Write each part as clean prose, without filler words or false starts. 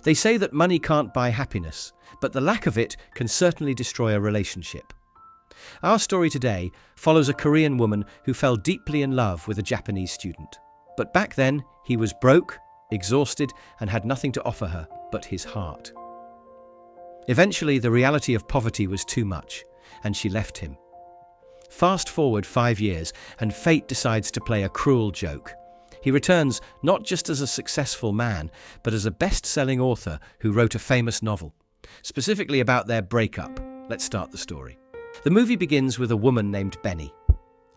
They say that money can't buy happiness, but the lack of it can certainly destroy a relationship. Our story today follows a Korean woman who fell deeply in love with a Japanese student. But back then, he was broke, exhausted, and had nothing to offer her but his heart. Eventually, the reality of poverty was too much, and she left him. Fast forward 5 years, and fate decides to play a cruel joke. He returns not just as a successful man, but as a best-selling author who wrote a famous novel, specifically about their breakup. Let's start the story. The movie begins with a woman named Benny.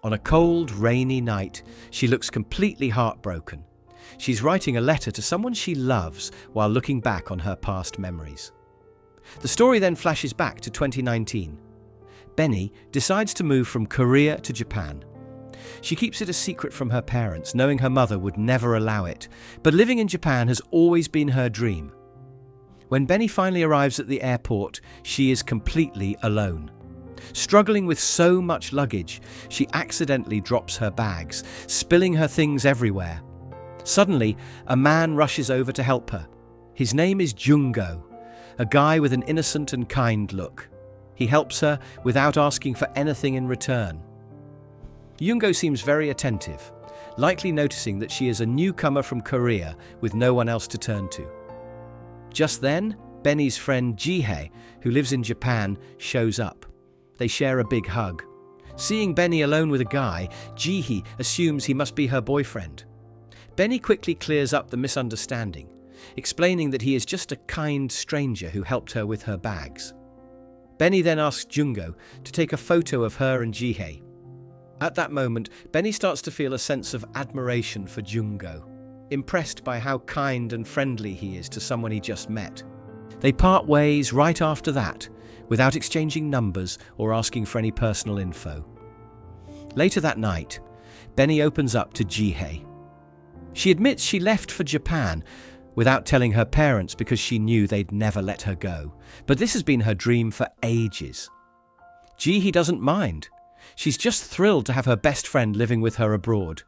On a cold, rainy night, she looks completely heartbroken. She's writing a letter to someone she loves while looking back on her past memories. The story then flashes back to 2019. Benny decides to move from Korea to Japan. She keeps it a secret from her parents, knowing her mother would never allow it, but living in Japan has always been her dream. When Benny finally arrives at the airport, she is completely alone. Struggling with so much luggage, she accidentally drops her bags, spilling her things everywhere. Suddenly, a man rushes over to help her. His name is Jungo, a guy with an innocent and kind look. He helps her without asking for anything in return. Jungo seems very attentive, likely noticing that she is a newcomer from Korea with no one else to turn to. Just then, Benny's friend Jihei, who lives in Japan, shows up. They share a big hug. Seeing Benny alone with a guy, Jihei assumes he must be her boyfriend. Benny quickly clears up the misunderstanding, explaining that he is just a kind stranger who helped her with her bags. Benny then asks Jungo to take a photo of her and Jihei. At that moment, Benny starts to feel a sense of admiration for Jungo, impressed by how kind and friendly he is to someone he just met. They part ways right after that, without exchanging numbers or asking for any personal info. Later that night, Benny opens up to Jihei. She admits she left for Japan without telling her parents because she knew they'd never let her go. But this has been her dream for ages. Jihei doesn't mind. She's just thrilled to have her best friend living with her abroad.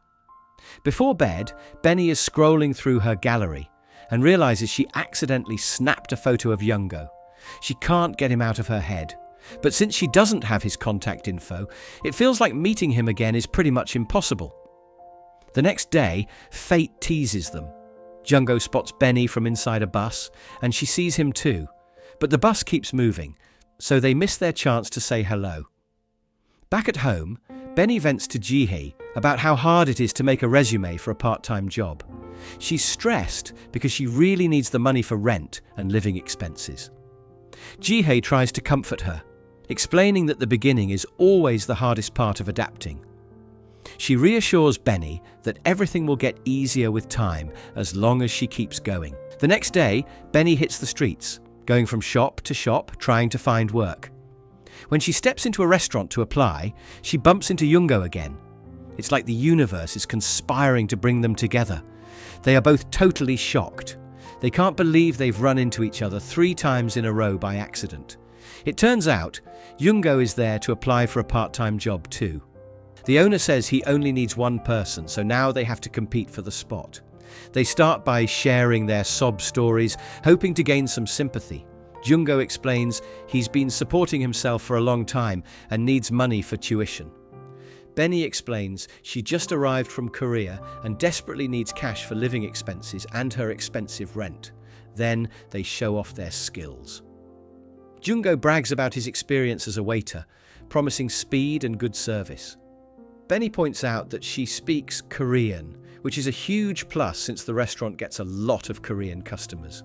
Before bed, Benny is scrolling through her gallery and realizes she accidentally snapped a photo of Jungo. She can't get him out of her head. But since she doesn't have his contact info, it feels like meeting him again is pretty much impossible. The next day, fate teases them. Jungo spots Benny from inside a bus, and she sees him too. But the bus keeps moving, so they miss their chance to say hello. Back at home, Benny vents to Jihei about how hard it is to make a resume for a part-time job. She's stressed because she really needs the money for rent and living expenses. Jihei tries to comfort her, explaining that the beginning is always the hardest part of adapting. She reassures Benny that everything will get easier with time as long as she keeps going. The next day, Benny hits the streets, going from shop to shop, trying to find work. When she steps into a restaurant to apply, she bumps into Jungo again. It's like the universe is conspiring to bring them together. They are both totally shocked. They can't believe they've run into each other 3 times in a row by accident. It turns out, Jungo is there to apply for a part-time job too. The owner says he only needs one person, so now they have to compete for the spot. They start by sharing their sob stories, hoping to gain some sympathy. Jungo explains he's been supporting himself for a long time and needs money for tuition. Benny explains she just arrived from Korea and desperately needs cash for living expenses and her expensive rent. Then they show off their skills. Jungo brags about his experience as a waiter, promising speed and good service. Benny points out that she speaks Korean, which is a huge plus since the restaurant gets a lot of Korean customers.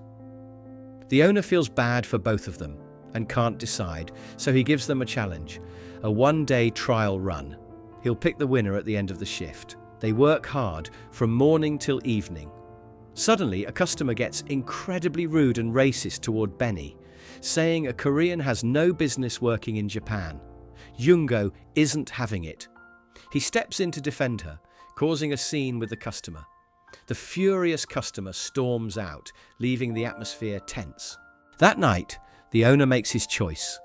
The owner feels bad for both of them and can't decide, so he gives them a challenge, a 1-day trial run. He'll pick the winner at the end of the shift. They work hard from morning till evening. Suddenly, a customer gets incredibly rude and racist toward Benny, saying a Korean has no business working in Japan. Jungo isn't having it. He steps in to defend her, causing a scene with the customer. The furious customer storms out, leaving the atmosphere tense. That night, the owner makes his choice.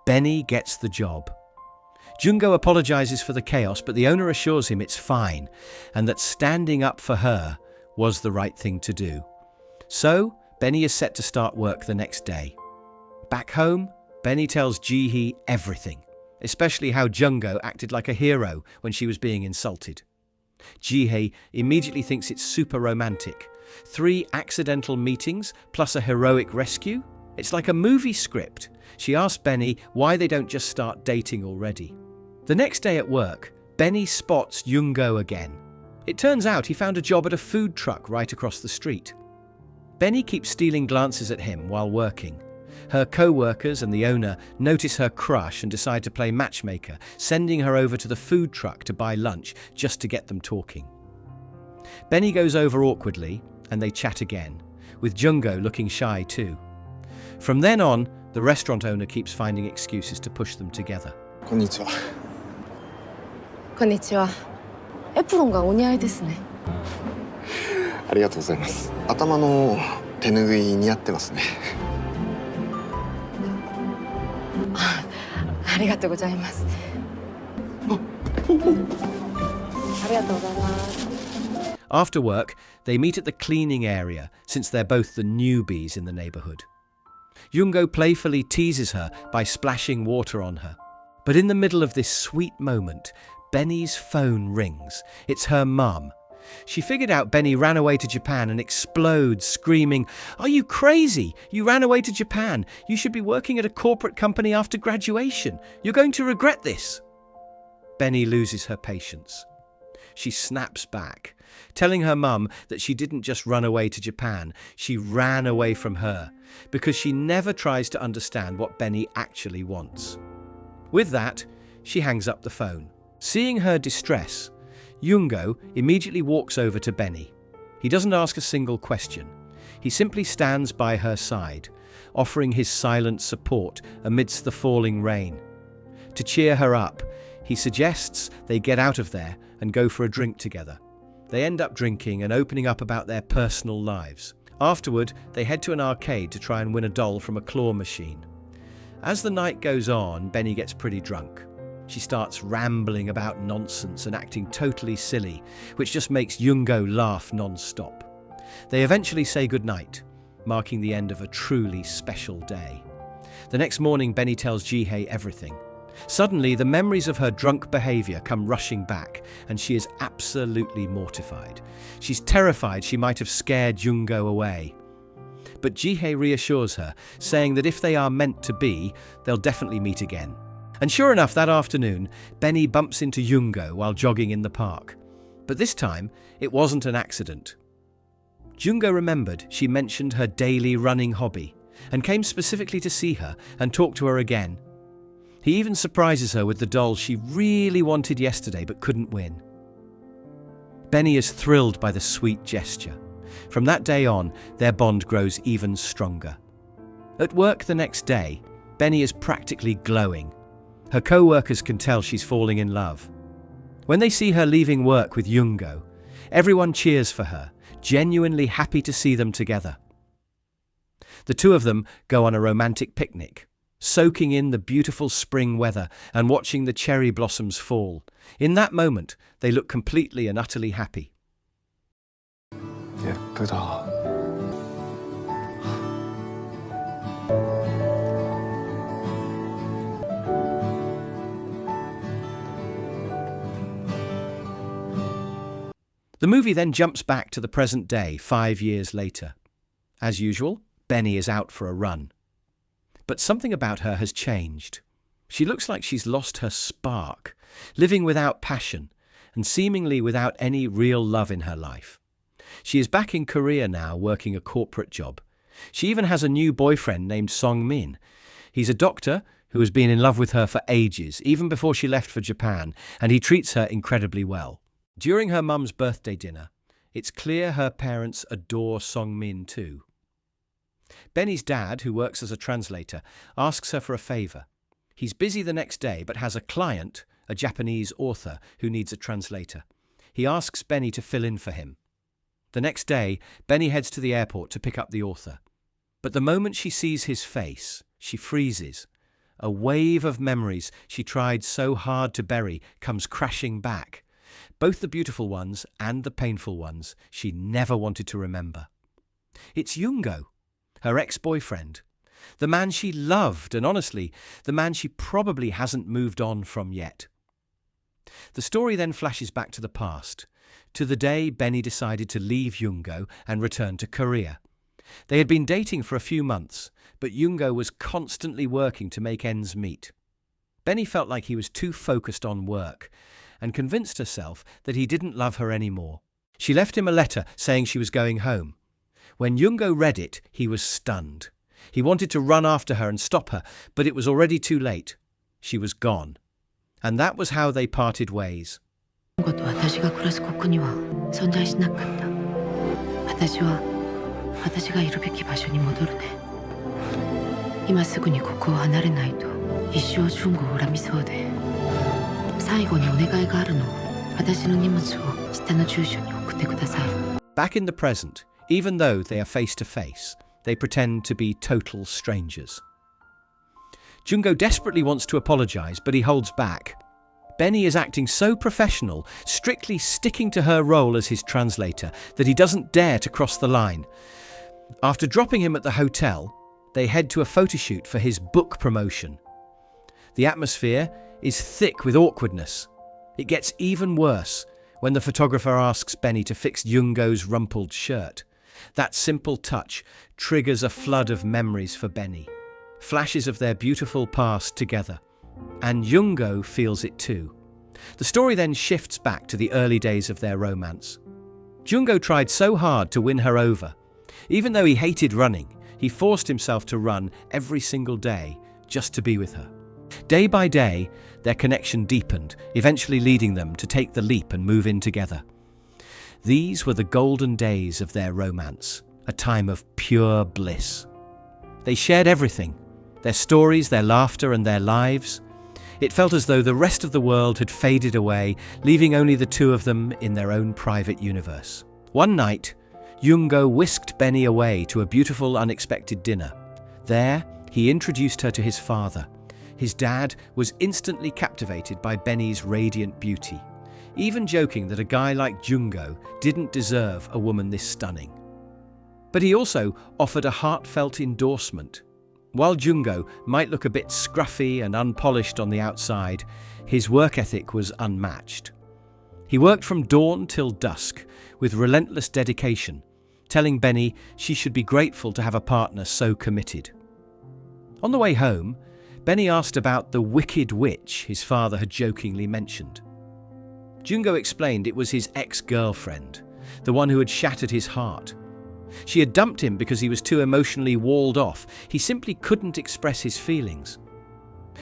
Benny gets the job. Jungo apologizes for the chaos, but the owner assures him it's fine and that standing up for her was the right thing to do. So, Benny is set to start work the next day. Back home, Benny tells Ji-hee everything, especially how Jung-go acted like a hero when she was being insulted. Ji-hee immediately thinks it's super romantic. 3 accidental meetings plus a heroic rescue? It's like a movie script. She asks Benny why they don't just start dating already. The next day at work, Benny spots Jung-go again. It turns out he found a job at a food truck right across the street. Benny keeps stealing glances at him while working. Her co-workers and the owner notice her crush and decide to play matchmaker, sending her over to the food truck to buy lunch just to get them talking. Benny goes over awkwardly and they chat again, with Jung-go looking shy too. From then on, the restaurant owner keeps finding excuses to push them together. こんにちは。こんにちは。エプロンがお似合いですね。ありがとうございます。頭の手ぬぐい似合ってますね。ありがとうございます。ありがとうございます。 After work, they meet at the cleaning area since they're both the newbies in the neighborhood. Jung-go playfully teases her by splashing water on her. But in the middle of this sweet moment, Benny's phone rings. It's her mum. She figured out Benny ran away to Japan and explodes, screaming, "Are you crazy? You ran away to Japan. You should be working at a corporate company after graduation. You're going to regret this." Benny loses her patience. She snaps back, telling her mum that she didn't just run away to Japan, she ran away from her, because she never tries to understand what Benny actually wants. With that, she hangs up the phone. Seeing her distress, Jung-go immediately walks over to Benny. He doesn't ask a single question. He simply stands by her side, offering his silent support amidst the falling rain. To cheer her up, he suggests they get out of there and go for a drink together. They end up drinking and opening up about their personal lives. Afterward, they head to an arcade to try and win a doll from a claw machine. As the night goes on, Benny gets pretty drunk. She starts rambling about nonsense and acting totally silly, which just makes Jung-go laugh non-stop. They eventually say goodnight, marking the end of a truly special day. The next morning, Benny tells Ji-hee everything. Suddenly, the memories of her drunk behavior come rushing back, and she is absolutely mortified. She's terrified she might have scared Jung-go away. But Ji-hee reassures her, saying that if they are meant to be, they'll definitely meet again. And sure enough, that afternoon, Benny bumps into Jung-go while jogging in the park. But this time, it wasn't an accident. Jung-go remembered she mentioned her daily running hobby, and came specifically to see her and talk to her again. He even surprises her with the doll she really wanted yesterday but couldn't win. Benny is thrilled by the sweet gesture. From that day on, their bond grows even stronger. At work the next day, Benny is practically glowing. Her co-workers can tell she's falling in love. When they see her leaving work with Jung-go, everyone cheers for her, genuinely happy to see them together. The two of them go on a romantic picnic, soaking in the beautiful spring weather and watching the cherry blossoms fall. In that moment, they look completely and utterly happy. 예쁘다. The movie then jumps back to the present day, 5 years later. As usual, Benny is out for a run. But something about her has changed. She looks like she's lost her spark, living without passion, and seemingly without any real love in her life. She is back in Korea now, working a corporate job. She even has a new boyfriend named Song-min. He's a doctor who has been in love with her for ages, even before she left for Japan, and he treats her incredibly well. During her mum's birthday dinner, it's clear her parents adore Song-min too. Benny's dad, who works as a translator, asks her for a favour. He's busy the next day but has a client, a Japanese author, who needs a translator. He asks Benny to fill in for him. The next day, Benny heads to the airport to pick up the author. But the moment she sees his face, she freezes. A wave of memories she tried so hard to bury comes crashing back. Both the beautiful ones and the painful ones she never wanted to remember. It's Jung-go. her ex-boyfriend, the man she loved, and honestly, the man she probably hasn't moved on from yet. The story then flashes back to the past, to the day Benny decided to leave Yoongo and return to Korea. They had been dating for a few months, but Yoongo was constantly working to make ends meet. Benny felt like he was too focused on work and convinced herself that he didn't love her anymore. She left him a letter saying she was going home. When Yoongo read it, he was stunned. He wanted to run after her and stop her, but it was already too late. She was gone. And that was how they parted ways. こと私が暮らすここには存在しなかった。私は私がいるべき場所に戻るね。今すぐにここを離れないと一生純子を恨みそうで。最後にお願いがあるの。私の荷物を下の住所に送ってください。Back in the present, even though they are face to face, they pretend to be total strangers. Jungo desperately wants to apologize, but he holds back. Benny is acting so professional, strictly sticking to her role as his translator, that he doesn't dare to cross the line. After dropping him at the hotel, they head to a photo shoot for his book promotion. The atmosphere is thick with awkwardness. It gets even worse when the photographer asks Benny to fix Jungo's rumpled shirt. That simple touch triggers a flood of memories for Benny. Flashes of their beautiful past together. And Jungo feels it too. The story then shifts back to the early days of their romance. Jungo tried so hard to win her over. Even though he hated running, he forced himself to run every single day just to be with her. Day by day, their connection deepened, eventually leading them to take the leap and move in together. These were the golden days of their romance, a time of pure bliss. They shared everything, their stories, their laughter, and their lives. It felt as though the rest of the world had faded away, leaving only the two of them in their own private universe. One night, Yoongo whisked Benny away to a beautiful, unexpected dinner. There, he introduced her to his father. His dad was instantly captivated by Benny's radiant beauty, even joking that a guy like Jungo didn't deserve a woman this stunning. But he also offered a heartfelt endorsement. While Jungo might look a bit scruffy and unpolished on the outside, his work ethic was unmatched. He worked from dawn till dusk with relentless dedication, telling Benny she should be grateful to have a partner so committed. On the way home, Benny asked about the wicked witch his father had jokingly mentioned. Jungo explained it was his ex-girlfriend, the one who had shattered his heart. She had dumped him because he was too emotionally walled off. He simply couldn't express his feelings.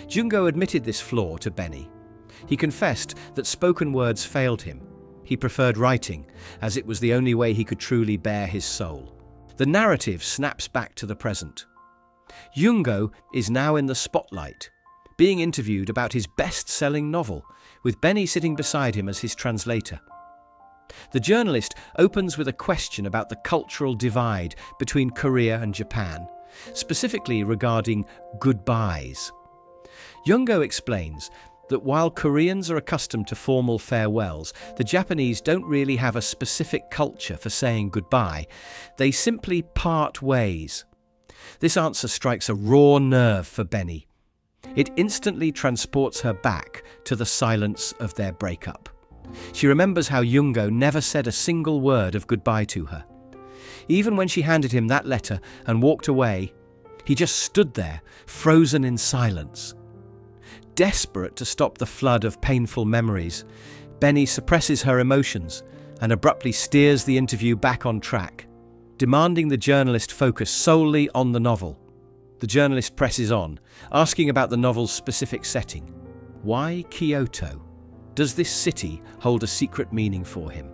Jungo admitted this flaw to Benny. He confessed that spoken words failed him. He preferred writing, as it was the only way he could truly bare his soul. The narrative snaps back to the present. Jungo is now in the spotlight, being interviewed about his best-selling novel, with Benny sitting beside him as his translator. The journalist opens with a question about the cultural divide between Korea and Japan, specifically regarding goodbyes. Jungo explains that while Koreans are accustomed to formal farewells, the Japanese don't really have a specific culture for saying goodbye. They simply part ways. This answer strikes a raw nerve for Benny. It instantly transports her back to the silence of their breakup. She remembers how Jungo never said a single word of goodbye to her. Even when she handed him that letter and walked away, he just stood there, frozen in silence. Desperate to stop the flood of painful memories, Benny suppresses her emotions and abruptly steers the interview back on track, demanding the journalist focus solely on the novel. The journalist presses on, asking about the novel's specific setting. Why Kyoto? Does this city hold a secret meaning for him?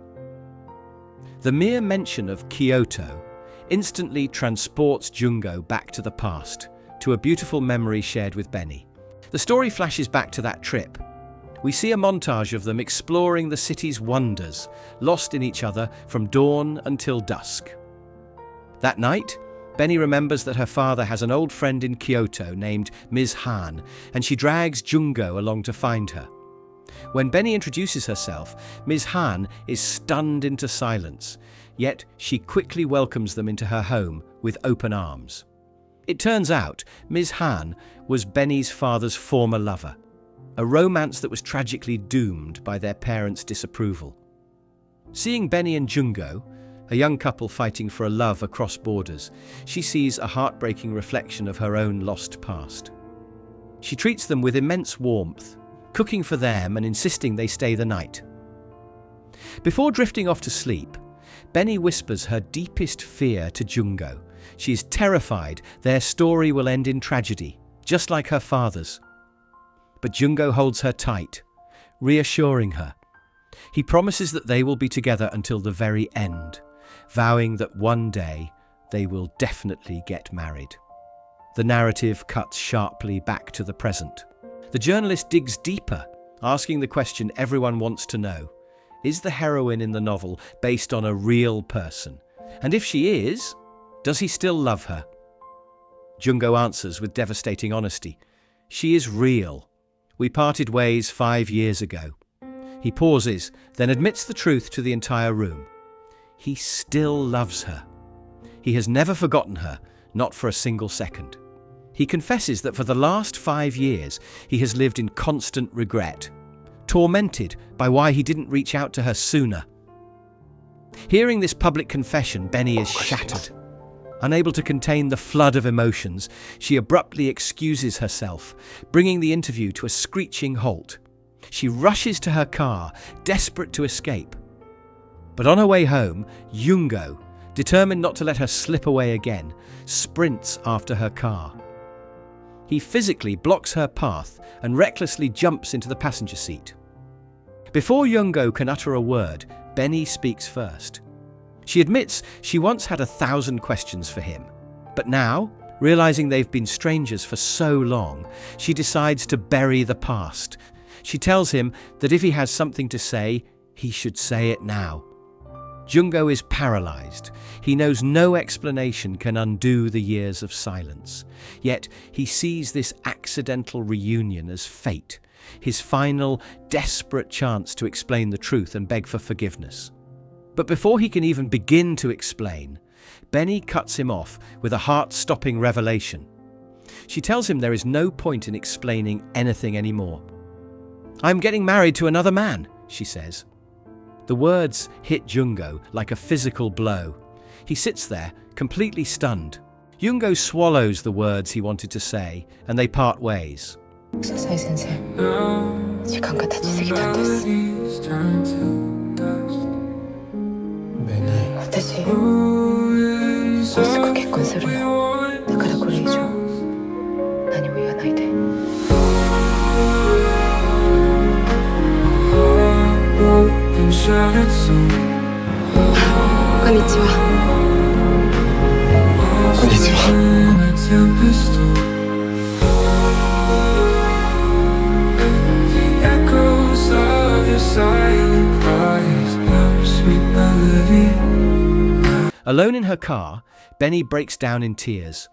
The mere mention of Kyoto instantly transports Jungo back to the past, to a beautiful memory shared with Benny. The story flashes back to that trip. We see a montage of them exploring the city's wonders, lost in each other from dawn until dusk. That night, Benny remembers that her father has an old friend in Kyoto named Ms. Han, and she drags Jungo along to find her. When Benny introduces herself, Ms. Han is stunned into silence, yet she quickly welcomes them into her home with open arms. It turns out Ms. Han was Benny's father's former lover, a romance that was tragically doomed by their parents' disapproval. Seeing Benny and Jungo, a young couple fighting for a love across borders, she sees a heartbreaking reflection of her own lost past. She treats them with immense warmth, cooking for them and insisting they stay the night. Before drifting off to sleep, Benny whispers her deepest fear to Jungo. She is terrified their story will end in tragedy, just like her father's. But Jungo holds her tight, reassuring her. He promises that they will be together until the very end, vowing that one day they will definitely get married. The narrative cuts sharply back to the present. The journalist digs deeper, asking the question everyone wants to know. Is the heroine in the novel based on a real person? And if she is, does he still love her? Jungo answers with devastating honesty. She is real. We parted ways 5 years ago. He pauses, then admits the truth to the entire room. He still loves her. He has never forgotten her, not for a single second. He confesses that for the last 5 years, he has lived in constant regret, tormented by why he didn't reach out to her sooner. Hearing this public confession, Benny is shattered. Unable to contain the flood of emotions, she abruptly excuses herself, bringing the interview to a screeching halt. She rushes to her car, desperate to escape. But on her way home, Jungo, determined not to let her slip away again, sprints after her car. He physically blocks her path and recklessly jumps into the passenger seat. Before Jungo can utter a word, Benny speaks first. She admits she once had 1,000 questions for him, but now, realizing they've been strangers for so long, she decides to bury the past. She tells him that if he has something to say, he should say it now. Jungo is paralyzed. He knows no explanation can undo the years of silence. Yet he sees this accidental reunion as fate, his final, desperate chance to explain the truth and beg for forgiveness. But before he can even begin to explain, Benny cuts him off with a heart-stopping revelation. She tells him there is no point in explaining anything anymore. "I'm getting married to another man," she says. The words hit Jungo like a physical blow. He sits there, completely stunned. Jungo swallows the words he wanted to say, and they part ways. 사사이 선생, 시간가 다 지새기던 됐어. 베니. 私もうすぐ結婚するの。だからこれ以上何も言わないで。こんにちは。こんにちは。Alone in her car, Benny breaks down in tears.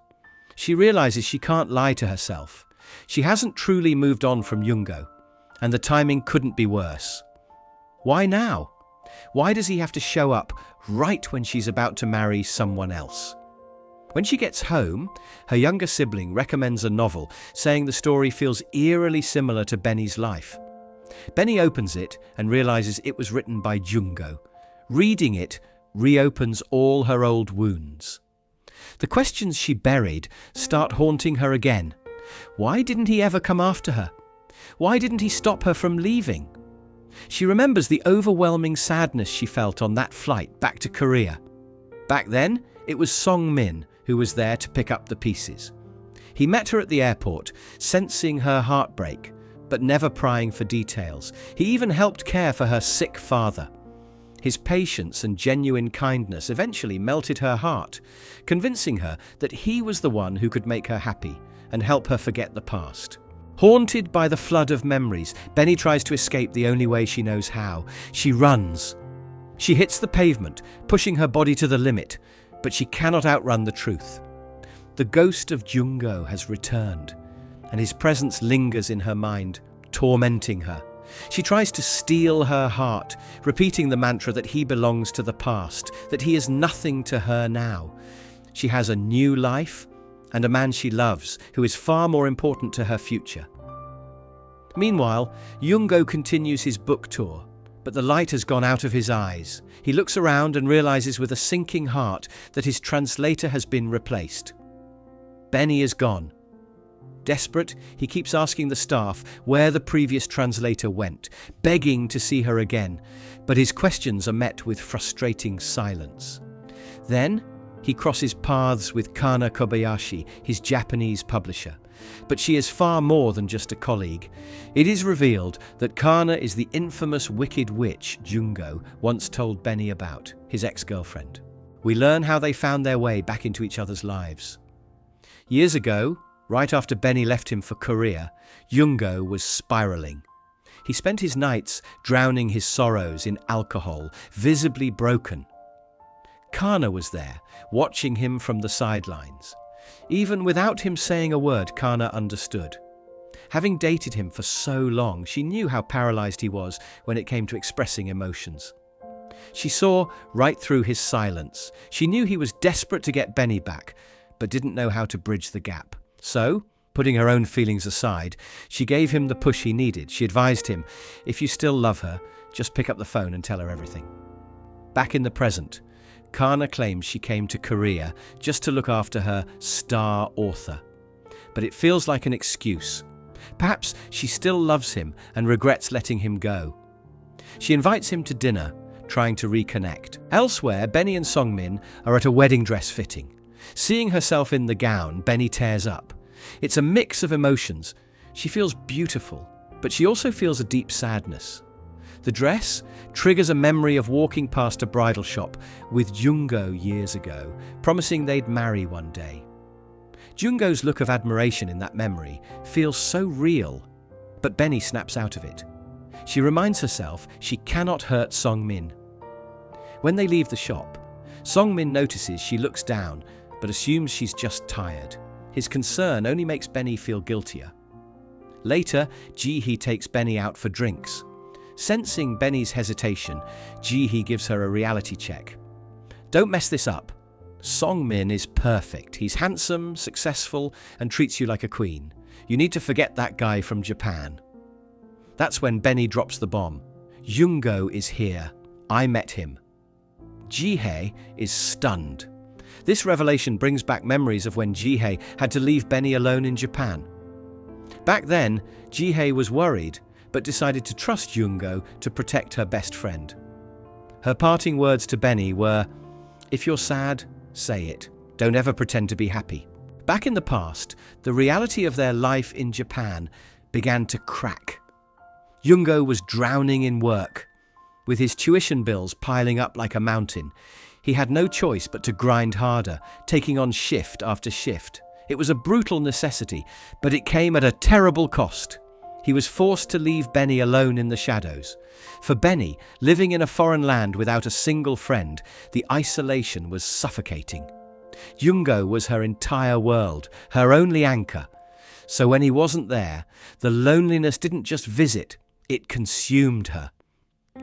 She realizes she can't lie to herself. She hasn't truly moved on from Jungo, and the timing couldn't be worse. Why now? Why does he have to show up right when she's about to marry someone else? When she gets home, her younger sibling recommends a novel, saying the story feels eerily similar to Benny's life. Benny opens it and realizes it was written by Jungo. Reading it reopens all her old wounds. The questions she buried start haunting her again. Why didn't he ever come after her? Why didn't he stop her from leaving? She remembers the overwhelming sadness she felt on that flight back to Korea. Back then, it was Song Min who was there to pick up the pieces. He met her at the airport, sensing her heartbreak, but never prying for details. He even helped care for her sick father. His patience and genuine kindness eventually melted her heart, convincing her that he was the one who could make her happy and help her forget the past. Haunted by the flood of memories, Benny tries to escape the only way she knows how. She runs. She hits the pavement, pushing her body to the limit, but she cannot outrun the truth. The ghost of Jungo has returned, and his presence lingers in her mind, tormenting her. She tries to steal her heart, repeating the mantra that he belongs to the past, that he is nothing to her now. She has a new life and a man she loves who is far more important to her future. Meanwhile, Yoongo continues his book tour, but the light has gone out of his eyes. He looks around and realizes with a sinking heart that his translator has been replaced. Benny is gone. Desperate, he keeps asking the staff where the previous translator went, begging to see her again, but his questions are met with frustrating silence. Then, he crosses paths with Kana Kobayashi, his Japanese publisher. But she is far more than just a colleague. It is revealed that Kana is the infamous wicked witch Jungo once told Benny about, his ex-girlfriend. We learn how they found their way back into each other's lives. Years ago, right after Benny left him for Korea, Jungo was spiraling. He spent his nights drowning his sorrows in alcohol, visibly broken. Kana was there, watching him from the sidelines. Even without him saying a word, Kana understood. Having dated him for so long, she knew how paralyzed he was when it came to expressing emotions. She saw right through his silence. She knew he was desperate to get Benny back, but didn't know how to bridge the gap. So, putting her own feelings aside, she gave him the push he needed. She advised him, if you still love her, just pick up the phone and tell her everything. Back in the present, Kana claims she came to Korea just to look after her star author. But it feels like an excuse. Perhaps she still loves him and regrets letting him go. She invites him to dinner, trying to reconnect. Elsewhere, Benny and Songmin are at a wedding dress fitting. Seeing herself in the gown, Benny tears up. It's a mix of emotions. She feels beautiful, but she also feels a deep sadness. The dress triggers a memory of walking past a bridal shop with Jungo years ago, promising they'd marry one day. Jungo's look of admiration in that memory feels so real, but Benny snaps out of it. She reminds herself she cannot hurt Songmin. When they leave the shop, Songmin notices she looks down, but assumes she's just tired. His concern only makes Benny feel guiltier. Later, Ji-hee takes Benny out for drinks. Sensing Benny's hesitation, Ji-hee gives her a reality check. Don't mess this up. Songmin is perfect. He's handsome, successful, and treats you like a queen. You need to forget that guy from Japan. That's when Benny drops the bomb. Jungo is here. I met him. Ji-hee is stunned. This revelation brings back memories of when Ji-hee had to leave Benny alone in Japan. Back then, Ji-hee was worried, but decided to trust Jungo to protect her best friend. Her parting words to Benny were, if you're sad, say it. Don't ever pretend to be happy. Back in the past, the reality of their life in Japan began to crack. Jungo was drowning in work. With his tuition bills piling up like a mountain, he had no choice but to grind harder, taking on shift after shift. It was a brutal necessity, but it came at a terrible cost. He was forced to leave Benny alone in the shadows. For Benny, living in a foreign land without a single friend, the isolation was suffocating. Jungo was her entire world, her only anchor. So when he wasn't there, the loneliness didn't just visit, it consumed her.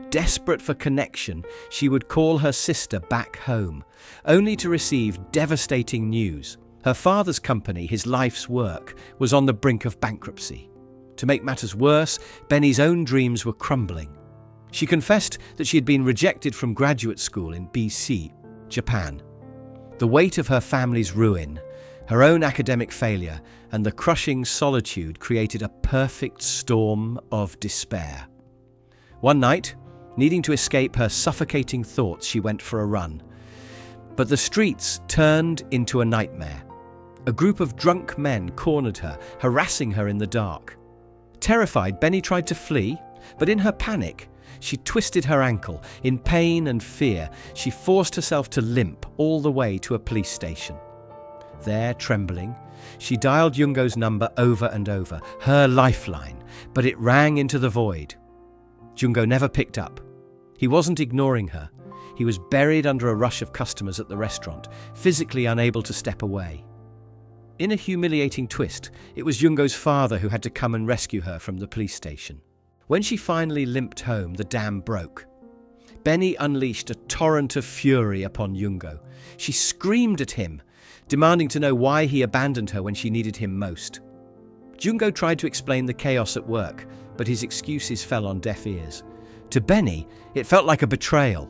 Desperate for connection, she would call her sister back home, only to receive devastating news. Her father's company, his life's work, was on the brink of bankruptcy. To make matters worse, Benny's own dreams were crumbling. She confessed that she had been rejected from graduate school in BC, Japan. The weight of her family's ruin, her own academic failure, and the crushing solitude created a perfect storm of despair. One night, needing to escape her suffocating thoughts, she went for a run. But the streets turned into a nightmare. A group of drunk men cornered her, harassing her in the dark. Terrified, Benny tried to flee, but in her panic, she twisted her ankle. In pain and fear, she forced herself to limp all the way to a police station. There, trembling, she dialed Jungo's number over and over, her lifeline, but it rang into the void. Jungo never picked up. He wasn't ignoring her. He was buried under a rush of customers at the restaurant, physically unable to step away. In a humiliating twist, it was Jungo's father who had to come and rescue her from the police station. When she finally limped home, the dam broke. Benny unleashed a torrent of fury upon Jungo. She screamed at him, demanding to know why he abandoned her when she needed him most. Jungo tried to explain the chaos at work, but his excuses fell on deaf ears. To Benny, it felt like a betrayal.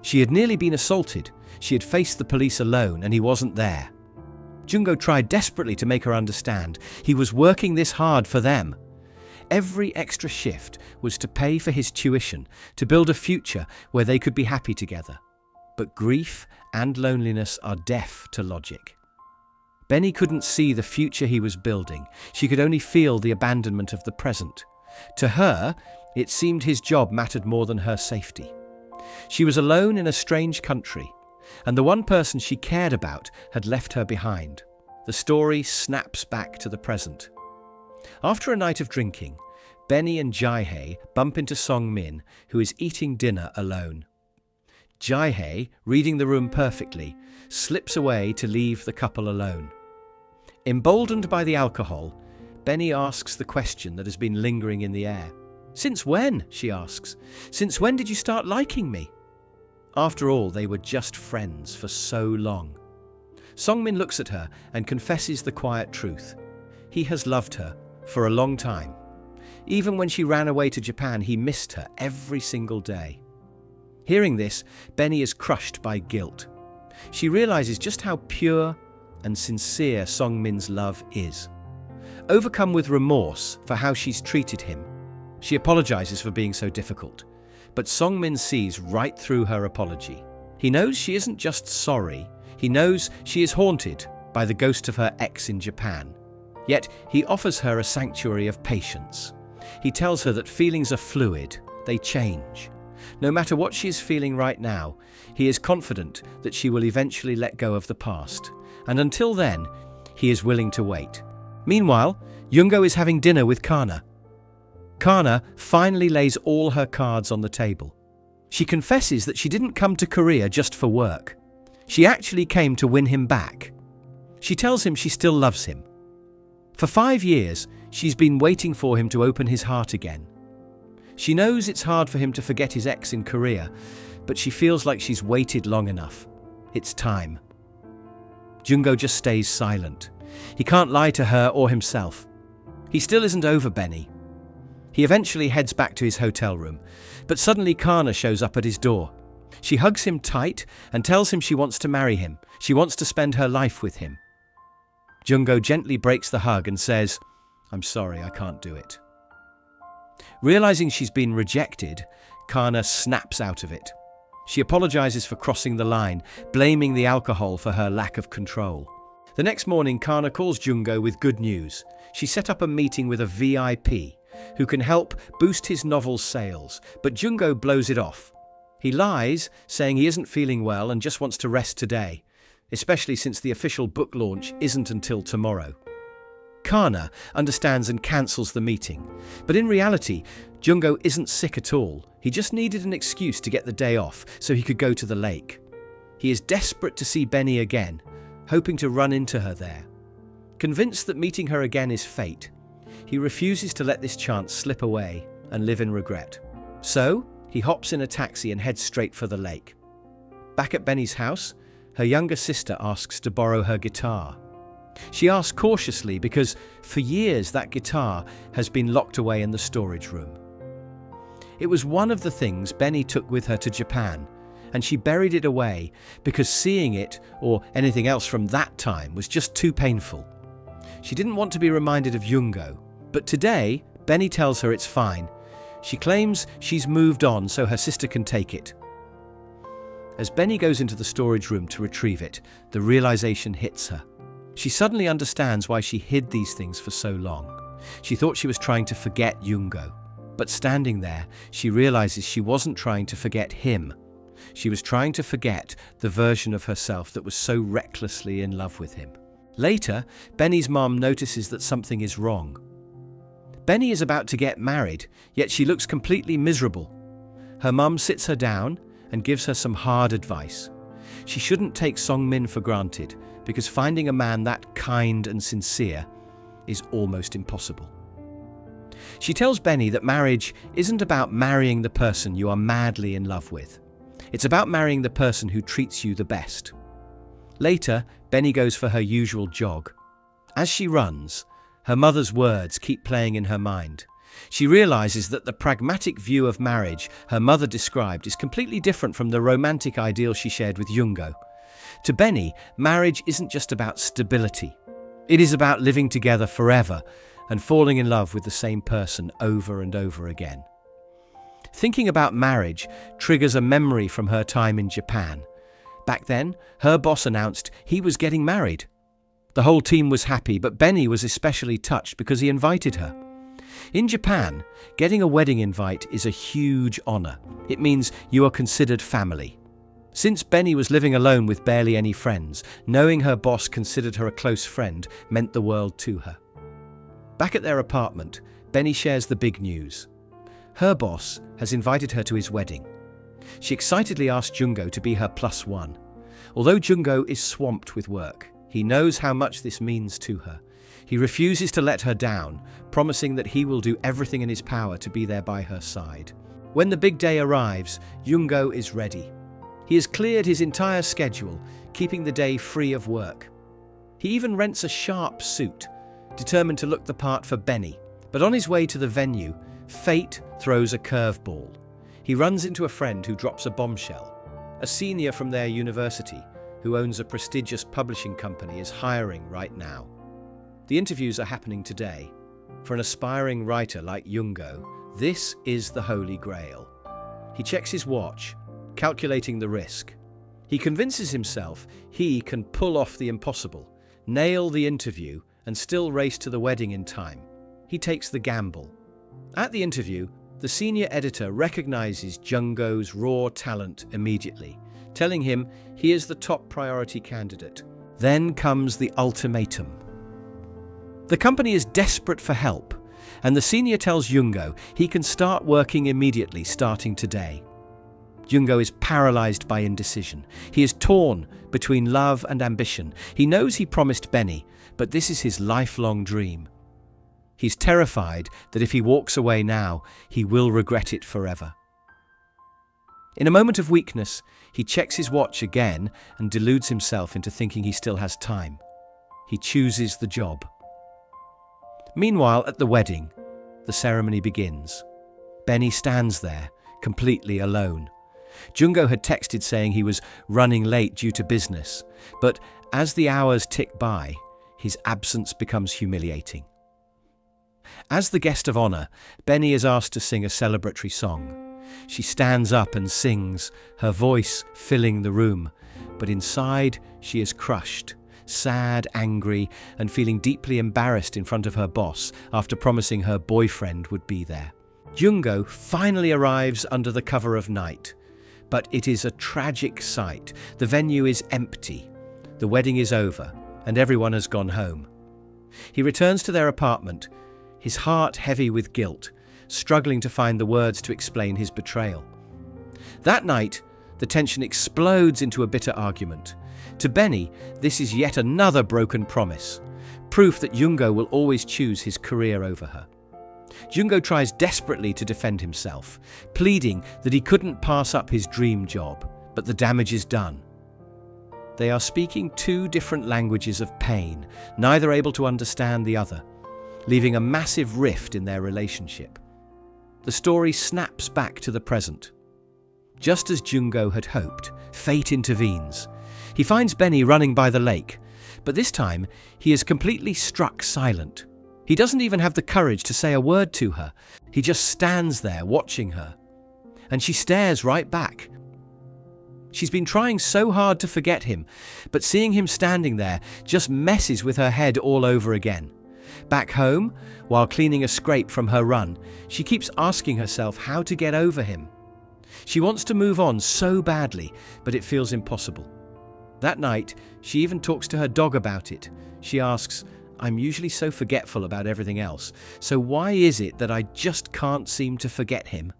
She had nearly been assaulted. She had faced the police alone, and he wasn't there. Jungo tried desperately to make her understand. He was working this hard for them. Every extra shift was to pay for his tuition, to build a future where they could be happy together. But grief and loneliness are deaf to logic. Benny couldn't see the future he was building. She could only feel the abandonment of the present. To her, it seemed his job mattered more than her safety. She was alone in a strange country, and the one person she cared about had left her behind. The story snaps back to the present. After a night of drinking, Benny and Jae-hae bump into Song-min, who is eating dinner alone. Jae-hae, reading the room perfectly, slips away to leave the couple alone. Emboldened by the alcohol, Benny asks the question that has been lingering in the air. "Since when?" she asks. "Since when did you start liking me?" After all, they were just friends for so long. Song-min looks at her and confesses the quiet truth. He has loved her for a long time. Even when she ran away to Japan, he missed her every single day. Hearing this, Benny is crushed by guilt. She realizes just how pure and sincere Song-min's love is. Overcome with remorse for how she's treated him, she apologizes for being so difficult. But Song-min sees right through her apology. He knows she isn't just sorry, he knows she is haunted by the ghost of her ex in Japan. Yet he offers her a sanctuary of patience. He tells her that feelings are fluid, they change. No matter what she is feeling right now, he is confident that she will eventually let go of the past. And until then, he is willing to wait. Meanwhile, Jungo is having dinner with Kana. Kana finally lays all her cards on the table. She confesses that she didn't come to Korea just for work. She actually came to win him back. She tells him she still loves him. For 5 years, she's been waiting for him to open his heart again. She knows it's hard for him to forget his ex in Korea, but she feels like she's waited long enough. It's time. Jungo just stays silent. He can't lie to her or himself. He still isn't over Benny. He eventually heads back to his hotel room, but suddenly Kana shows up at his door. She hugs him tight and tells him she wants to marry him. She wants to spend her life with him. Jungo gently breaks the hug and says, "I'm sorry, I can't do it." Realizing she's been rejected, Kana snaps out of it. She apologizes for crossing the line, blaming the alcohol for her lack of control. The next morning, Kana calls Jungo with good news. She set up a meeting with a VIP who can help boost his novel's sales, but Jungo blows it off. He lies, saying he isn't feeling well and just wants to rest today, especially since the official book launch isn't until tomorrow. Kana understands and cancels the meeting, but in reality, Jungo isn't sick at all. He just needed an excuse to get the day off so he could go to the lake. He is desperate to see Benny again, hoping to run into her there. Convinced that meeting her again is fate, he refuses to let this chance slip away and live in regret. So, he hops in a taxi and heads straight for the lake. Back at Benny's house, her younger sister asks to borrow her guitar. She asks cautiously because for years that guitar has been locked away in the storage room. It was one of the things Benny took with her to Japan, and she buried it away because seeing it or anything else from that time was just too painful. She didn't want to be reminded of Jungo, but today Benny tells her it's fine. She claims she's moved on so her sister can take it. As Benny goes into the storage room to retrieve it, the realization hits her. She suddenly understands why she hid these things for so long. She thought she was trying to forget Jungo, but standing there, she realizes she wasn't trying to forget him. She was trying to forget the version of herself that was so recklessly in love with him. Later, Benny's mom notices that something is wrong. Benny is about to get married, yet she looks completely miserable. Her mum sits her down and gives her some hard advice. She shouldn't take Song-min for granted, because finding a man that kind and sincere is almost impossible. She tells Benny that marriage isn't about marrying the person you are madly in love with. It's about marrying the person who treats you the best. Later, Benny goes for her usual jog. As she runs, her mother's words keep playing in her mind. She realizes that the pragmatic view of marriage her mother described is completely different from the romantic ideal she shared with Jungo. To Benny, marriage isn't just about stability. It is about living together forever and falling in love with the same person over and over again. Thinking about marriage triggers a memory from her time in Japan. Back then, her boss announced he was getting married. The whole team was happy, but Benny was especially touched because he invited her. In Japan, getting a wedding invite is a huge honor. It means you are considered family. Since Benny was living alone with barely any friends, knowing her boss considered her a close friend meant the world to her. Back at their apartment, Benny shares the big news. Her boss has invited her to his wedding. She excitedly asks Jungo to be her +1. Although Jungo is swamped with work, he knows how much this means to her. He refuses to let her down, promising that he will do everything in his power to be there by her side. When the big day arrives, Jungo is ready. He has cleared his entire schedule, keeping the day free of work. He even rents a sharp suit, determined to look the part for Benny. But on his way to the venue, fate throws a curveball. He runs into a friend who drops a bombshell. A senior from their university, who owns a prestigious publishing company, is hiring right now. The interviews are happening today. For an aspiring writer like Jungo, this is the holy grail. He checks his watch, calculating the risk. He convinces himself he can pull off the impossible, nail the interview, and still race to the wedding in time. He takes the gamble. At the interview, the senior editor recognizes Jungo's raw talent immediately, telling him he is the top priority candidate. Then comes the ultimatum. The company is desperate for help, and the senior tells Jungo he can start working immediately, starting today. Jungo is paralyzed by indecision. He is torn between love and ambition. He knows he promised Benny, but this is his lifelong dream. He's terrified that if he walks away now, he will regret it forever. In a moment of weakness, he checks his watch again and deludes himself into thinking he still has time. He chooses the job. Meanwhile, at the wedding, the ceremony begins. Benny stands there, completely alone. Jungo had texted saying he was running late due to business, but as the hours tick by, his absence becomes humiliating. As the guest of honor, Benny is asked to sing a celebratory song. She stands up and sings, her voice filling the room, but inside she is crushed, sad, angry, and feeling deeply embarrassed in front of her boss after promising her boyfriend would be there. Jungo finally arrives under the cover of night, but it is a tragic sight. The venue is empty, the wedding is over, and everyone has gone home. He returns to their apartment, his heart heavy with guilt, struggling to find the words to explain his betrayal. That night, the tension explodes into a bitter argument. To Benny, this is yet another broken promise, proof that Jungo will always choose his career over her. Jungo tries desperately to defend himself, pleading that he couldn't pass up his dream job, but the damage is done. They are speaking two different languages of pain, neither able to understand the other, leaving a massive rift in their relationship. The story snaps back to the present. Just as Jungo had hoped, fate intervenes. He finds Benny running by the lake, but this time he is completely struck silent. He doesn't even have the courage to say a word to her. He just stands there watching her, and she stares right back. She's been trying so hard to forget him, but seeing him standing there just messes with her head all over again. Back home, while cleaning a scrape from her run, she keeps asking herself how to get over him. She wants to move on so badly, but it feels impossible. That night, she even talks to her dog about it. She asks, "I'm usually so forgetful about everything else, so why is it that I just can't seem to forget him?"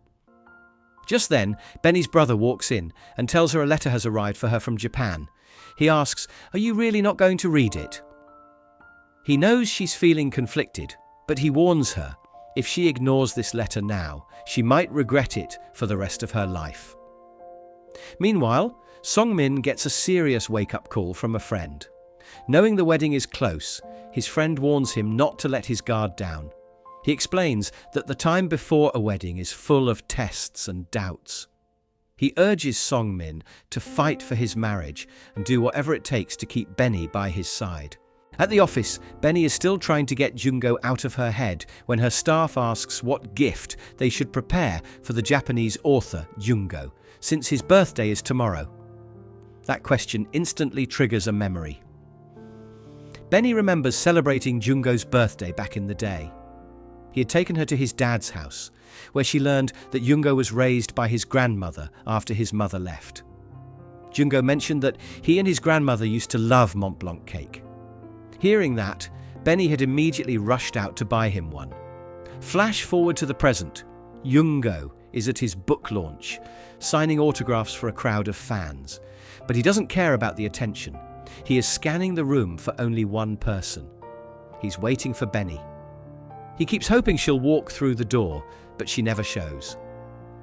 Just then, Benny's brother walks in and tells her a letter has arrived for her from Japan. He asks, "Are you really not going to read it?" He knows she's feeling conflicted, but he warns her, If she ignores this letter now, she might regret it for the rest of her life. Meanwhile, Song-min gets a serious wake-up call from a friend. Knowing the wedding is close, his friend warns him not to let his guard down. He explains that the time before a wedding is full of tests and doubts. He urges Song-min to fight for his marriage and do whatever it takes to keep Benny by his side. At the office, Benny is still trying to get Jungo out of her head when her staff asks what gift they should prepare for the Japanese author Jungo, since his birthday is tomorrow. That question instantly triggers a memory. Benny remembers celebrating Jungo's birthday back in the day. He had taken her to his dad's house, where she learned that Jungo was raised by his grandmother after his mother left. Jungo mentioned that he and his grandmother used to love Mont Blanc cake. Hearing that, Benny had immediately rushed out to buy him one. Flash forward to the present. Jungo is at his book launch, signing autographs for a crowd of fans. But he doesn't care about the attention. He is scanning the room for only one person. He's waiting for Benny. He keeps hoping she'll walk through the door, but she never shows.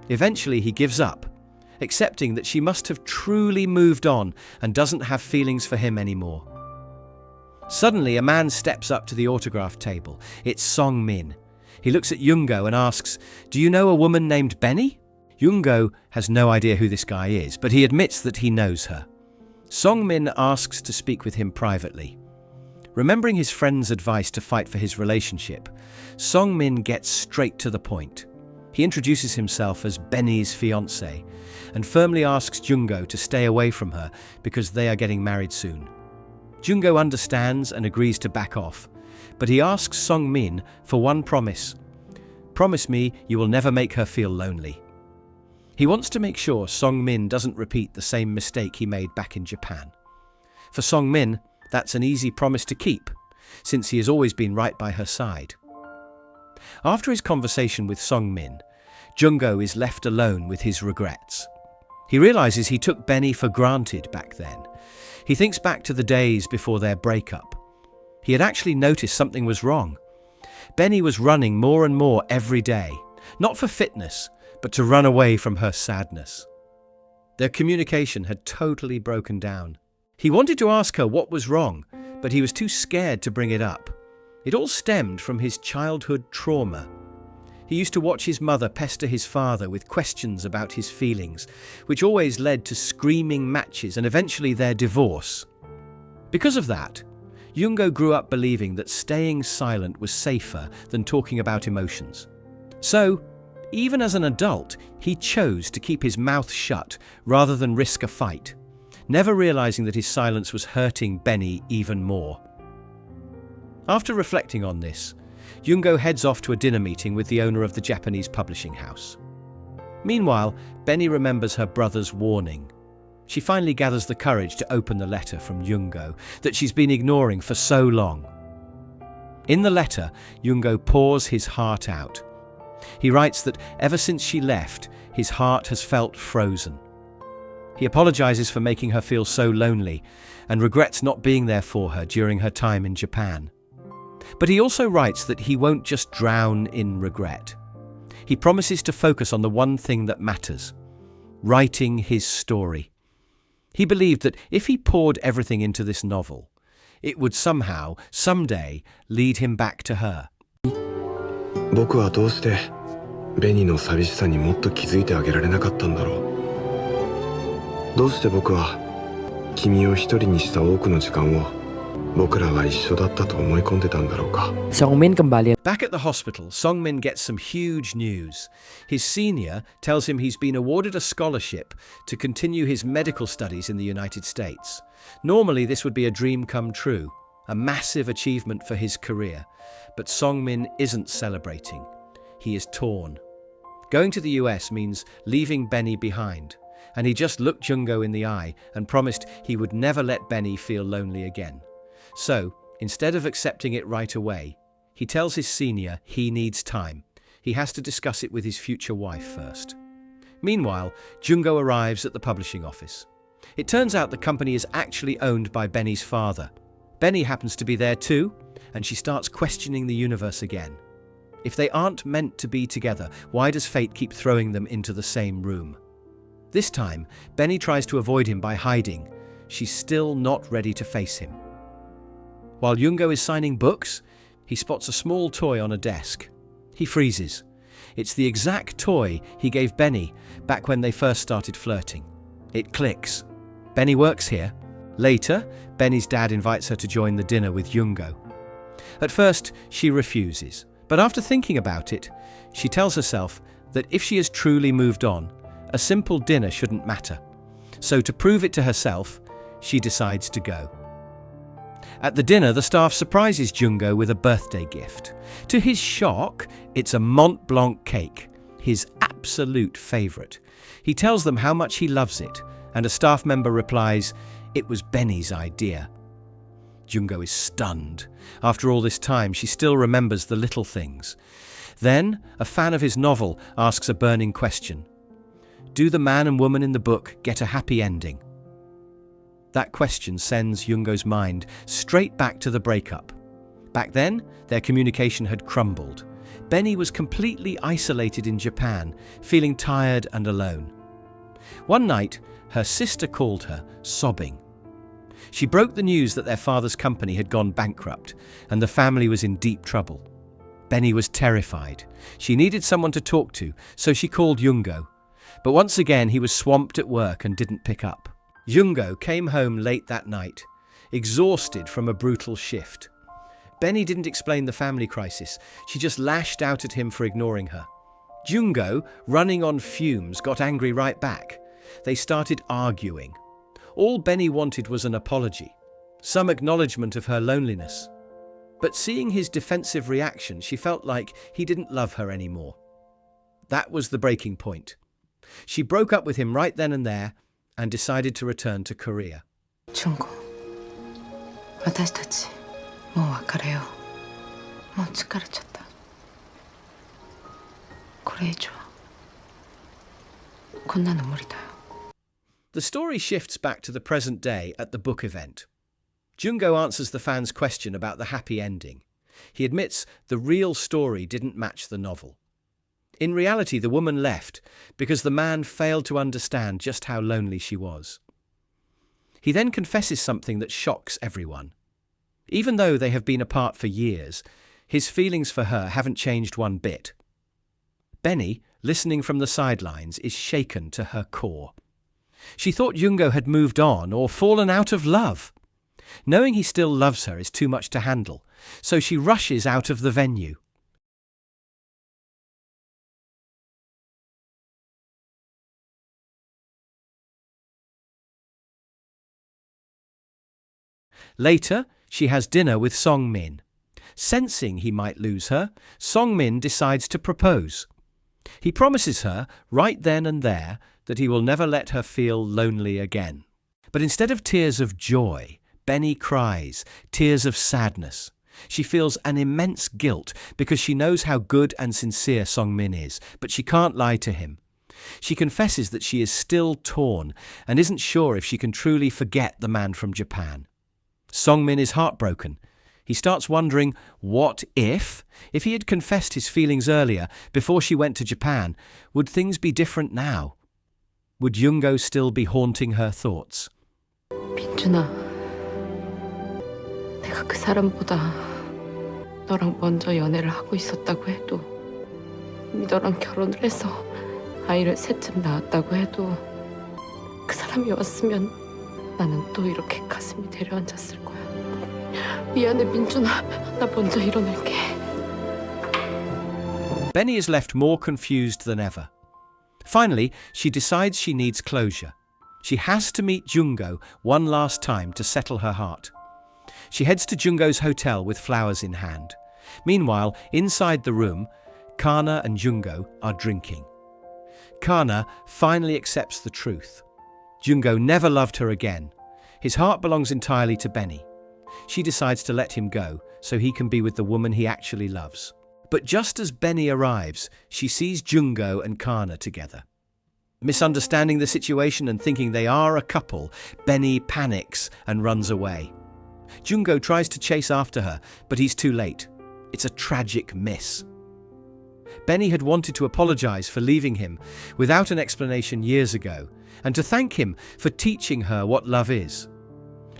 Eventually, he gives up, accepting that she must have truly moved on and doesn't have feelings for him anymore. Suddenly, a man steps up to the autograph table. It's Song-min. He looks at Jungo and asks, "Do you know a woman named Benny?" Jungo has no idea who this guy is, but he admits that he knows her. Song-min asks to speak with him privately. Remembering his friend's advice to fight for his relationship, Song-min gets straight to the point. He introduces himself as Benny's fiancé and firmly asks Jungo to stay away from her because they are getting married soon. Jungo understands and agrees to back off, but he asks Song-min for one promise. "Promise me you will never make her feel lonely." He wants to make sure Song-min doesn't repeat the same mistake he made back in Japan. For Song-min, that's an easy promise to keep, since he has always been right by her side. After his conversation with Song-min, Jungo is left alone with his regrets. He realizes he took Benny for granted back then. He thinks back to the days before their breakup. He had actually noticed something was wrong. Benny was running more and more every day, not for fitness, but to run away from her sadness. Their communication had totally broken down. He wanted to ask her what was wrong, but he was too scared to bring it up. It all stemmed from his childhood trauma. He used to watch his mother pester his father with questions about his feelings, which always led to screaming matches and eventually their divorce. Because of that, Jungo grew up believing that staying silent was safer than talking about emotions. So, even as an adult, he chose to keep his mouth shut rather than risk a fight, never realizing that his silence was hurting Benny even more. After reflecting on this, Jungo heads off to a dinner meeting with the owner of the Japanese publishing house. Meanwhile, Benny remembers her brother's warning. She finally gathers the courage to open the letter from Jungo that she's been ignoring for so long. In the letter, Jungo pours his heart out. He writes that ever since she left, his heart has felt frozen. He apologizes for making her feel so lonely and regrets not being there for her during her time in Japan. But he also writes that he won't just drown in regret. He promises to focus on the one thing that matters, writing his story. He believed that if he poured everything into this novel, it would somehow, someday, lead him back to her. 僕はどうしてベニーの寂しさにもっと気づいてあげられなかったんだろう。どうして僕は君を一人にした多くの時間を僕らは一緒だったと思い込んでたんだろうか。 Song-min kembali. Back at the hospital, Song-min gets some huge news. His senior tells him he's been awarded a scholarship to continue his medical studies in the United States. Normally, this would be a dream come true, a massive achievement for his career. But Song-min isn't celebrating. He is torn. Going to the US means leaving Benny behind, and he just looked Jungo in the eye and promised he would never let Benny feel lonely again. So, instead of accepting it right away, he tells his senior he needs time. He has to discuss it with his future wife first. Meanwhile, Jungo arrives at the publishing office. It turns out the company is actually owned by Benny's father. Benny happens to be there too, and she starts questioning the universe again. If they aren't meant to be together, why does fate keep throwing them into the same room? This time, Benny tries to avoid him by hiding. She's still not ready to face him. While Jungo is signing books, he spots a small toy on a desk. He freezes. It's the exact toy he gave Benny back when they first started flirting. It clicks. Benny works here. Later, Benny's dad invites her to join the dinner with Jungo. At first, she refuses, but after thinking about it, she tells herself that if she has truly moved on, a simple dinner shouldn't matter. So to prove it to herself, she decides to go. At the dinner, the staff surprises Jungo with a birthday gift. To his shock, it's a Mont Blanc cake, his absolute favourite. He tells them how much he loves it, and a staff member replies, "It was Benny's idea." Jungo is stunned. After all this time, she still remembers the little things. Then, a fan of his novel asks a burning question. Do the man and woman in the book get a happy ending? That question sends Jungo's mind straight back to the breakup. Back then, their communication had crumbled. Benny was completely isolated in Japan, feeling tired and alone. One night, her sister called her, sobbing. She broke the news that their father's company had gone bankrupt, and the family was in deep trouble. Benny was terrified. She needed someone to talk to, so she called Jungo. But once again, he was swamped at work and didn't pick up. Jungo came home late that night, exhausted from a brutal shift. Benny didn't explain the family crisis. She just lashed out at him for ignoring her. Jungo, running on fumes, got angry right back. They started arguing. All Benny wanted was an apology, some acknowledgement of her loneliness. But seeing his defensive reaction, she felt like he didn't love her anymore. That was the breaking point. She broke up with him right then and there and decided to return to Korea. 준고, 私たちもう別れよう。もう疲れちゃった。これ以上こんなの無理だよ。The story shifts back to the present day at the book event. Jungo answers the fans' question about the happy ending. He admits the real story didn't match the novel. In reality, the woman left because the man failed to understand just how lonely she was. He then confesses something that shocks everyone. Even though they have been apart for years, his feelings for her haven't changed one bit. Benny, listening from the sidelines, is shaken to her core. She thought Jungo had moved on or fallen out of love. Knowing he still loves her is too much to handle, so she rushes out of the venue. Later, she has dinner with Song-min. Sensing he might lose her, Song-min decides to propose. He promises her, right then and there, that he will never let her feel lonely again. But instead of tears of joy, Benny cries, tears of sadness. She feels an immense guilt because she knows how good and sincere Song-min is, but she can't lie to him. She confesses that she is still torn and isn't sure if she can truly forget the man from Japan. Song-min is heartbroken. He starts wondering, what if he had confessed his feelings earlier, before she went to Japan, would things be different now? Would Jungo still be haunting her thoughts? 민준아, 내가 그 사람보다 너랑 먼저 연애를 하고 있었다고 해도, 이미 너랑 결혼을 해서 아이를 셋쯤 낳았다고 해도 그 사람이 왔으면 나는 또 이렇게 가슴이 내려앉았을 거야. 미안해 민준아, 나 먼저 일어날게. Benny is left more confused than ever. Finally, she decides she needs closure. She has to meet Jungo one last time to settle her heart. She heads to Jungo's hotel with flowers in hand. Meanwhile, inside the room, Kana and Jungo are drinking. Kana finally accepts the truth. Jungo never loved her again. His heart belongs entirely to Benny. She decides to let him go so he can be with the woman he actually loves. But just as Benny arrives, she sees Jungo and Kana together. Misunderstanding the situation and thinking they are a couple, Benny panics and runs away. Jungo tries to chase after her, but he's too late. It's a tragic miss. Benny had wanted to apologize for leaving him without an explanation years ago, and to thank him for teaching her what love is.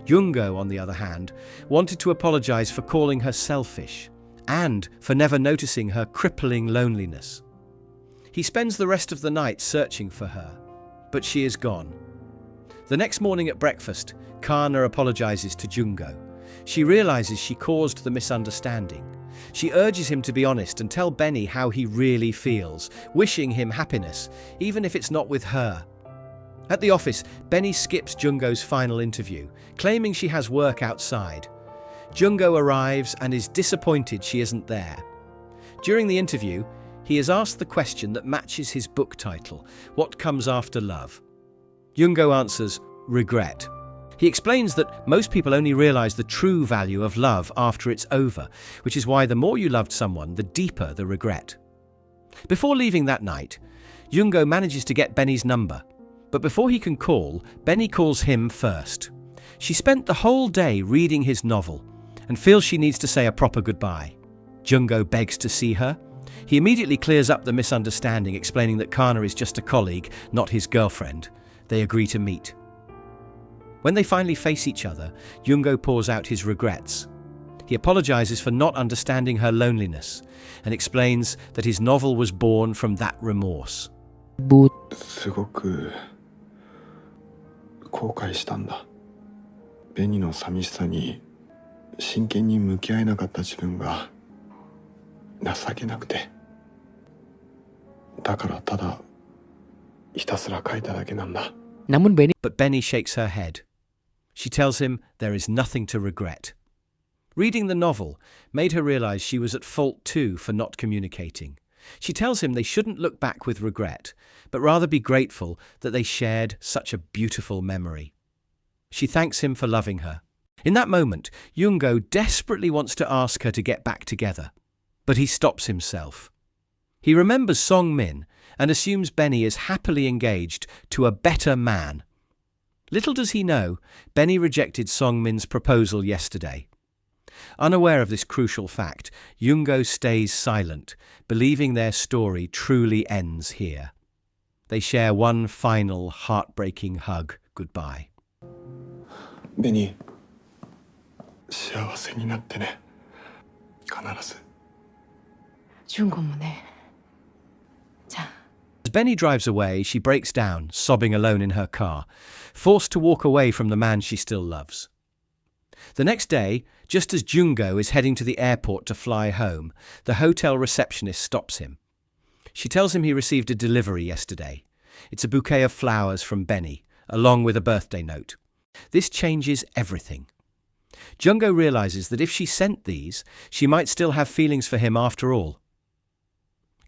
Jungo, on the other hand, wanted to apologize for calling her selfish, and for never noticing her crippling loneliness. He spends the rest of the night searching for her, but she is gone. The next morning at breakfast, Kana apologizes to Jungo. She realizes she caused the misunderstanding. She urges him to be honest and tell Benny how he really feels, wishing him happiness, even if it's not with her. At the office, Benny skips Jungo's final interview, claiming she has work outside. Jungo arrives and is disappointed she isn't there. During the interview, he is asked the question that matches his book title, What Comes After Love? Jungo answers, regret. He explains that most people only realize the true value of love after it's over, which is why the more you loved someone, the deeper the regret. Before leaving that night, Jungo manages to get Benny's number. But before he can call, Benny calls him first. She spent the whole day reading his novel and feels she needs to say a proper goodbye. Jungo begs to see her. He immediately clears up the misunderstanding, explaining that Kana is just a colleague, not his girlfriend. They agree to meet. When they finally face each other, Jungo pours out his regrets. He apologizes for not understanding her loneliness and explains that his novel was born from that remorse. すごく後悔したんだ。ベニの寂しさに真剣に向き合えなかった自分が情けなくて、だからただひたすら書いただけなんだ。 But Benny shakes her head. She tells him there is nothing to regret. Reading the novel made her realize she was at fault too for not communicating. She tells him they shouldn't look back with regret, but rather be grateful that they shared such a beautiful memory. She thanks him for loving her. In that moment, Jungo desperately wants to ask her to get back together, but he stops himself. He remembers Song Min and assumes Benny is happily engaged to a better man. Little does he know, Benny rejected Song Min's proposal yesterday. Unaware of this crucial fact, Jungo stays silent, believing their story truly ends here. They share one final heartbreaking hug goodbye. ベニ、幸せになってね。必ず。 준거もね. 자. As Benny drives away, she breaks down, sobbing alone in her car, forced to walk away from the man she still loves. The next day, just as Jungo is heading to the airport to fly home, the hotel receptionist stops him. She tells him he received a delivery yesterday. It's a bouquet of flowers from Benny, along with a birthday note. This changes everything. Jungo realizes that if she sent these, she might still have feelings for him after all.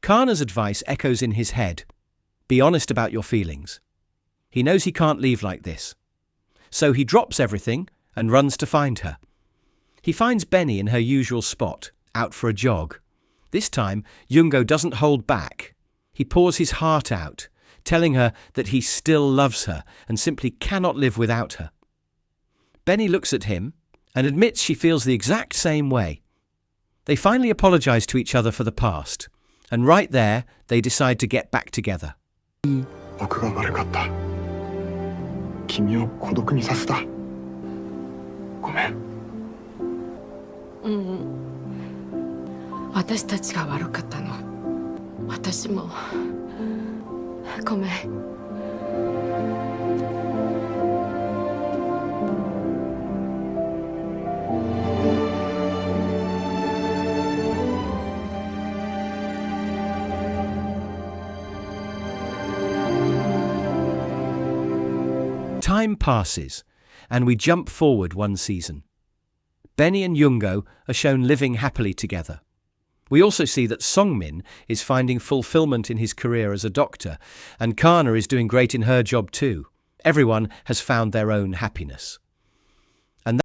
Kana's advice echoes in his head. Be honest about your feelings. He knows he can't leave like this. So he drops everything and runs to find her. He finds Benny in her usual spot, out for a jog. This time, Jungo doesn't hold back. He pours his heart out, telling her that he still loves her and simply cannot live without her. Benny looks at him and admits she feels the exact same way. They finally apologize to each other for the past, and right there, they decide to get back together. 僕が悪かった。君を孤独にさせた。ごめん。私たちが悪かったの。私もごめん。 Time passes, and we jump forward one season. Benny and Jungo are shown living happily together. We also see that Songmin is finding fulfillment in his career as a doctor, and Kana is doing great in her job too. Everyone has found their own happiness.